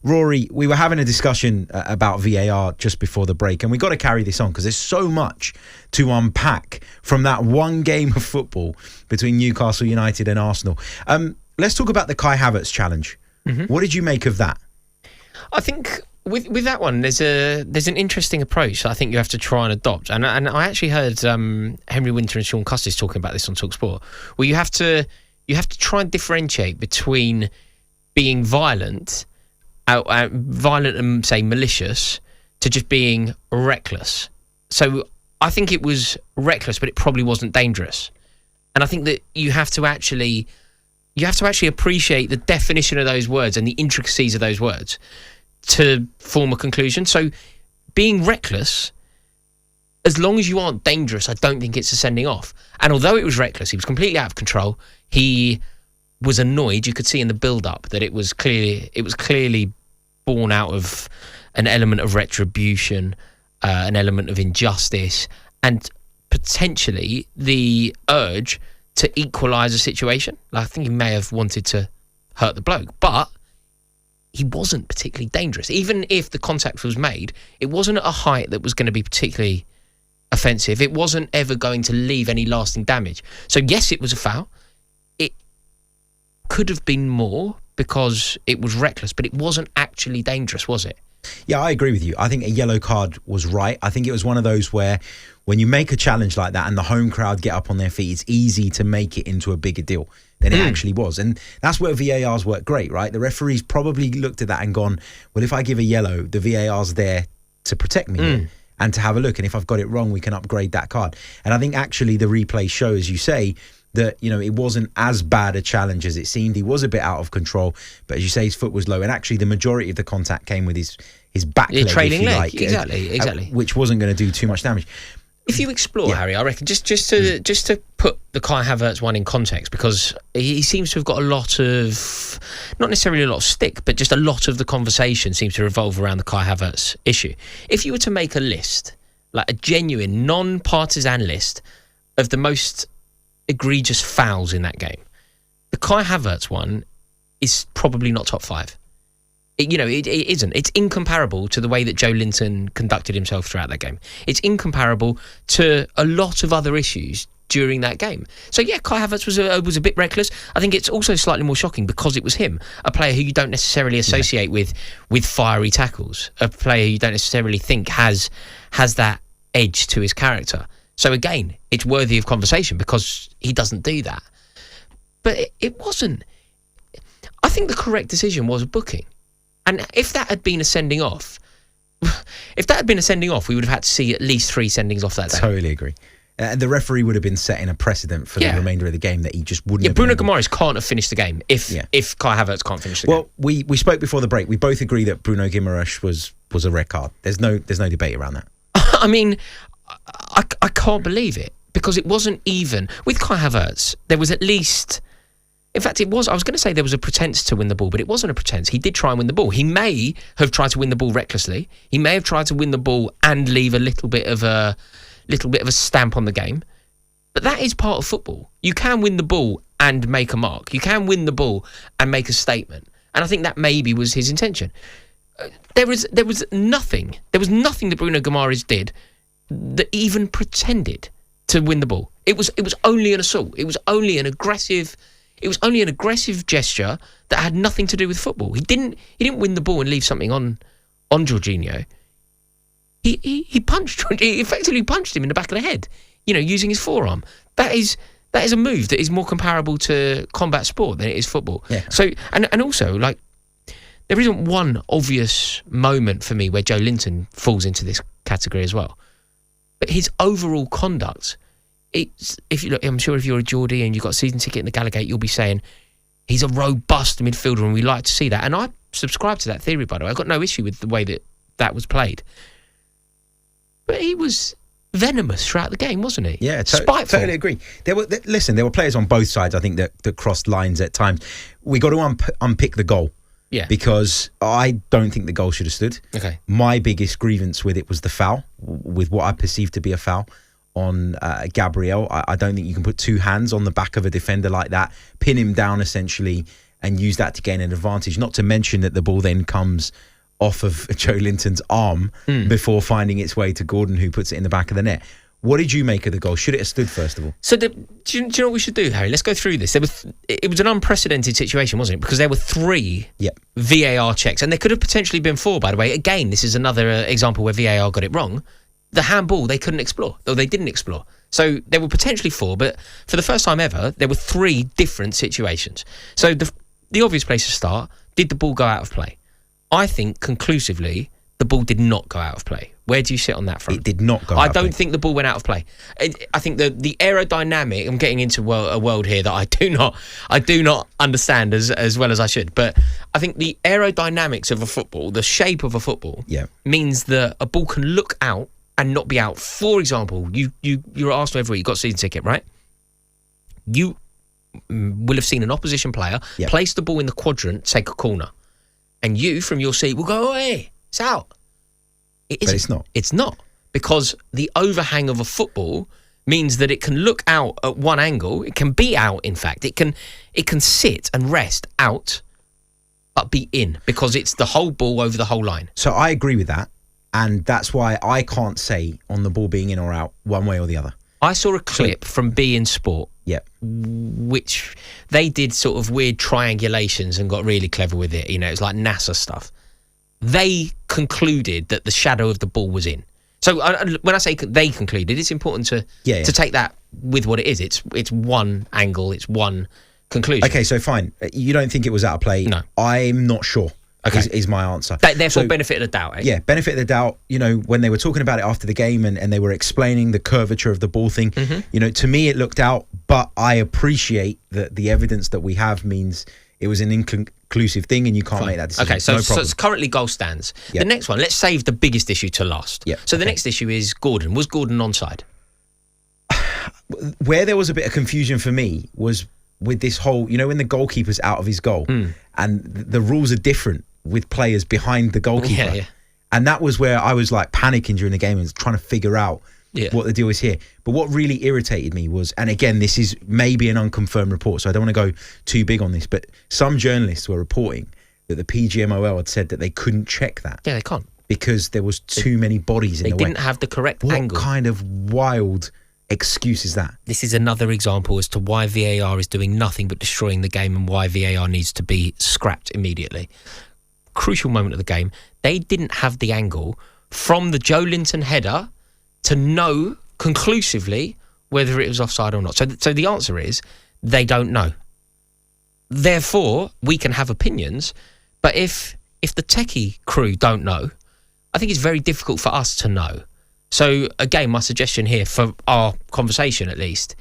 Rory, we were having a discussion about VAR just before the break, and we got to carry this on because there's so much to unpack from that one game of football between Newcastle United and Arsenal. Let's talk about the Kai Havertz challenge. What did you make of that? I think with that one, there's an interesting approach that I think you have to try and adopt. And I actually heard Henry Winter and Sean Custis talking about this on talkSPORT, where you have to try and differentiate between being violent and say malicious to just being reckless. So I think it was reckless, but it probably wasn't dangerous. And I think that you have to actually appreciate the definition of those words and the intricacies of those words to form a conclusion. So being reckless, as long as you aren't dangerous, I don't think it's a sending off. And although it was reckless, he was completely out of control. He was annoyed. You could see in the build-up that it was clearly born out of an element of retribution, an element of injustice, and potentially the urge to equalise a situation. I think he may have wanted to hurt the bloke, but he wasn't particularly dangerous. Even if the contact was made, it wasn't at a height that was going to be particularly offensive. It wasn't ever going to leave any lasting damage. So yes, it was a foul. It could have been more because it was reckless, but it wasn't actually dangerous, was it? Yeah, I agree with you. I think a yellow card was right. I think it was one of those where when you make a challenge like that and the home crowd get up on their feet, it's easy to make it into a bigger deal than it actually was. And that's where VARs work great, right? The referees probably looked at that and gone, well, if I give a yellow, the VAR's there to protect me and to have a look. And if I've got it wrong, we can upgrade that card. And I think actually the replay show, as you say, that, you know, it wasn't as bad a challenge as it seemed. He was a bit out of control, but as you say, his foot was low. And actually the majority of the contact came with his back leg, trailing leg, like, exactly. Which wasn't going to do too much damage. If you explore, Harry, I reckon, just to put the Kai Havertz one in context, because he seems to have got a lot of, not necessarily a lot of stick, but just a lot of the conversation seems to revolve around the Kai Havertz issue. If you were to make a list, like a genuine, non-partisan list of the most egregious fouls in that game, the Kai Havertz one is probably not top 5. It isn't. It's incomparable to the way that Joe Linton conducted himself throughout that game. It's incomparable to a lot of other issues during that game. So yeah, Kai Havertz was a bit reckless. I think it's also slightly more shocking because it was him, a player who you don't necessarily associate with fiery tackles, a player you don't necessarily think has that edge to his character. So again, it's worthy of conversation because he doesn't do that. But it wasn't. I think the correct decision was booking. And if that had been a sending off, we would have had to see at least 3 sendings off that day. Totally agree. The referee would have been setting a precedent for the remainder of the game that he just wouldn't have Bruno Guimaraes can't have finished the game if Kai Havertz can't finish the game. Well, we spoke before the break. We both agree that Bruno Guimaraes was a red card. There's no debate around that. I mean, I can't believe it because it wasn't even. With Kai Havertz, there was at least... In fact, I was going to say there was a pretense to win the ball, but it wasn't a pretense. He did try and win the ball. He may have tried to win the ball recklessly. He may have tried to win the ball and leave a little bit of a stamp on the game. But that is part of football. You can win the ball and make a mark. You can win the ball and make a statement. And I think that maybe was his intention. There was nothing that Bruno Guimaraes did that even pretended to win the ball. It was only an assault. It was only an aggressive gesture that had nothing to do with football. He didn't win the ball and leave something on Jorginho. He punched. He effectively punched him in the back of the head, using his forearm. That is a move that is more comparable to combat sport than it is football. Yeah. So and also, like, there isn't one obvious moment for me where Joe Linton falls into this category as well. But his overall conduct, I'm sure if you're a Geordie and you've got a season ticket in the Gallagher, you'll be saying he's a robust midfielder and we like to see that. And I subscribe to that theory, by the way. I've got no issue with the way that was played. But he was venomous throughout the game, wasn't he? Yeah, spiteful. Totally agree. There were players on both sides, I think, that crossed lines at times. We got to unpick the goal. Yeah. Because I don't think the goal should have stood. Okay. My biggest grievance with it was the foul, with what I perceived to be a foul on Gabriel. I don't think you can put 2 hands on the back of a defender like that, pin him down essentially, and use that to gain an advantage. Not to mention that the ball then comes off of Joe Linton's arm before finding its way to Gordon, who puts it in the back of the net. What did you make of the goal? Should it have stood, first of all? So do you know what we should do, Harry? Let's go through this. It was an unprecedented situation, wasn't it? Because there were 3 VAR checks, and there could have potentially been 4, by the way. Again, this is another example where VAR got it wrong. The handball, they couldn't explore, or they didn't explore. So there were potentially 4, but for the first time ever, there were 3 different situations. So the obvious place to start, did the ball go out of play? I think, conclusively, the ball did not go out of play. Where do you sit on that front? It did not go out of play. I don't think the ball went out of play. I think the aerodynamic, I'm getting into a world here that I do not understand as well as I should, but I think the aerodynamics of a football, the shape of a football, means that a ball can look out and not be out. For example, you're at Arsenal every week, you've got a season ticket, right? You will have seen an opposition player place the ball in the quadrant, take a corner, and you, from your seat, will go, hey, it's out. It isn't. But it's not. It's not, because the overhang of a football means that it can look out at one angle. It can be out, in fact. It can sit and rest out, but be in, because it's the whole ball over the whole line. So I agree with that, and that's why I can't say on the ball being in or out one way or the other. I saw a clip from BeIN Sport, which they did sort of weird triangulations and got really clever with it. You know, it's like NASA stuff. They concluded that the shadow of the ball was in. So when I say they concluded, it's important to take that with what it is. It's one angle, it's one conclusion. Okay, so fine. You don't think it was out of play? No. I'm not sure. Okay. Is my answer. Therefore, benefit of the doubt. Eh? Yeah, benefit of the doubt. You know, when they were talking about it after the game and they were explaining the curvature of the ball thing, you know, to me it looked out, but I appreciate that the evidence that we have means it was an inconclusive thing and you can't make that decision. Okay, so it's currently goal stands. The next one, let's save the biggest issue to last. So the next issue is Gordon. Was Gordon onside? Where there was a bit of confusion for me was with this whole, you know, when the goalkeeper's out of his goal and the rules are different with players behind the goalkeeper. And that was where I was like panicking during the game and trying to figure out what the deal is here. But what really irritated me was, and again, this is maybe an unconfirmed report, so I don't want to go too big on this, but some journalists were reporting that the PGMOL had said that they couldn't check that. Yeah, they can't. Because there was too many bodies in the way. They didn't have the correct angle. What kind of wild excuse is that? This is another example as to why VAR is doing nothing but destroying the game and why VAR needs to be scrapped immediately. Crucial moment of the game, they didn't have the angle from the Joe Linton header to know conclusively whether it was offside or not. So the answer is they don't know. Therefore, we can have opinions, but if the techie crew don't know, I think it's very difficult for us to know. So again, my suggestion here for our conversation, at least,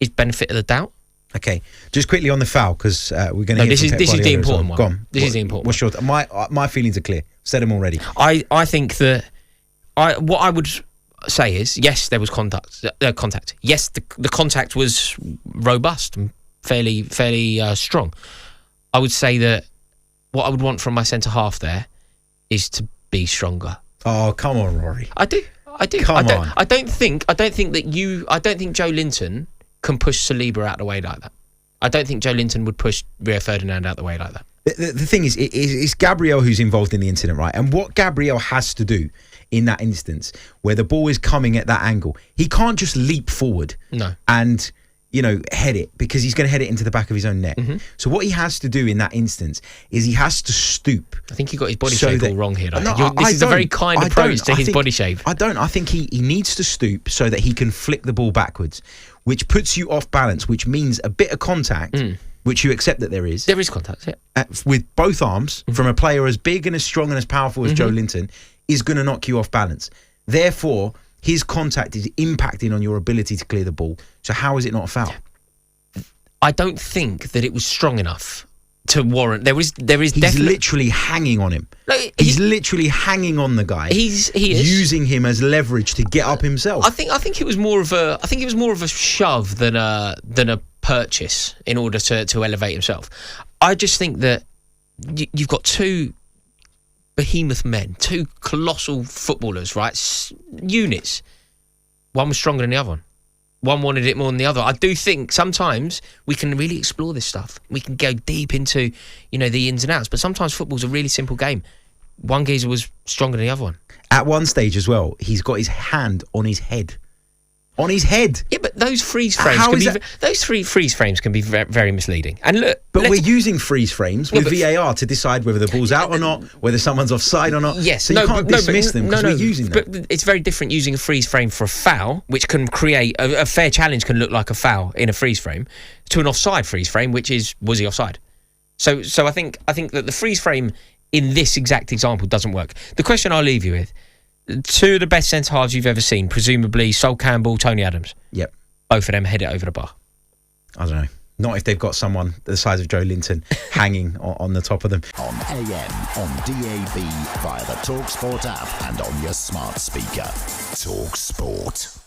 is benefit of the doubt. Okay, just quickly on the foul, because we're going to. This is the important one. Go on. This is the important. What's your? My feelings are clear. Said them already. I think that what I would say is, yes, there was contact. Yes, the contact was robust and fairly strong. I would say that what I would want from my centre half there is to be stronger. Oh, come on, Rory. I do. Come on. I don't think Joe Linton can push Saliba out the way like that. I don't think Joe Linton would push Rio Ferdinand out the way like that. The thing is, it's Gabriel who's involved in the incident, right? And what Gabriel has to do in that instance, where the ball is coming at that angle, he can't just leap forward and, you know, head it, because he's going to head it into the back of his own net. So what he has to do in that instance is he has to stoop. I think he got his body shape all wrong here. This is a very kind approach to his body shape. I think he needs to stoop so that he can flick the ball backwards, which puts you off balance, which means a bit of contact, which you accept that there is. There is contact, with both arms from a player as big and as strong and as powerful as Joe Linton is going to knock you off balance. Therefore, his contact is impacting on your ability to clear the ball. So how is it not a foul? I don't think that it was strong enough to warrant. There is He's literally hanging on him. He's literally hanging on the guy. He is using him as leverage to get up himself. I think it was more of a shove than a purchase in order to elevate himself. I just think that you've got two behemoth men, two colossal footballers, right? Units. One was stronger than the other one. one wanted it more than the other. I do think sometimes we can really explore this stuff. We can go deep into, the ins and outs. But sometimes football's a really simple game. One geezer was stronger than the other one. At one stage as well, he's got his hand on his head. On his head. Yeah, but those freeze frames can be very, very misleading. And look, but we're using freeze frames with VAR to decide whether the ball's out or not, whether someone's offside or not. Yes, so you can't dismiss them because we're using them. But it's very different using a freeze frame for a foul, which can create a fair challenge, can look like a foul in a freeze frame, to an offside freeze frame, which is, was he offside? So I think that the freeze frame in this exact example doesn't work. The question I'll leave you with: two of the best centre halves you've ever seen, presumably Sol Campbell, Tony Adams. Yep. Both of them head it over the bar. I don't know. Not if they've got someone the size of Joe Linton hanging on the top of them. On AM, on DAB, via the talkSPORT app and on your smart speaker. talkSPORT.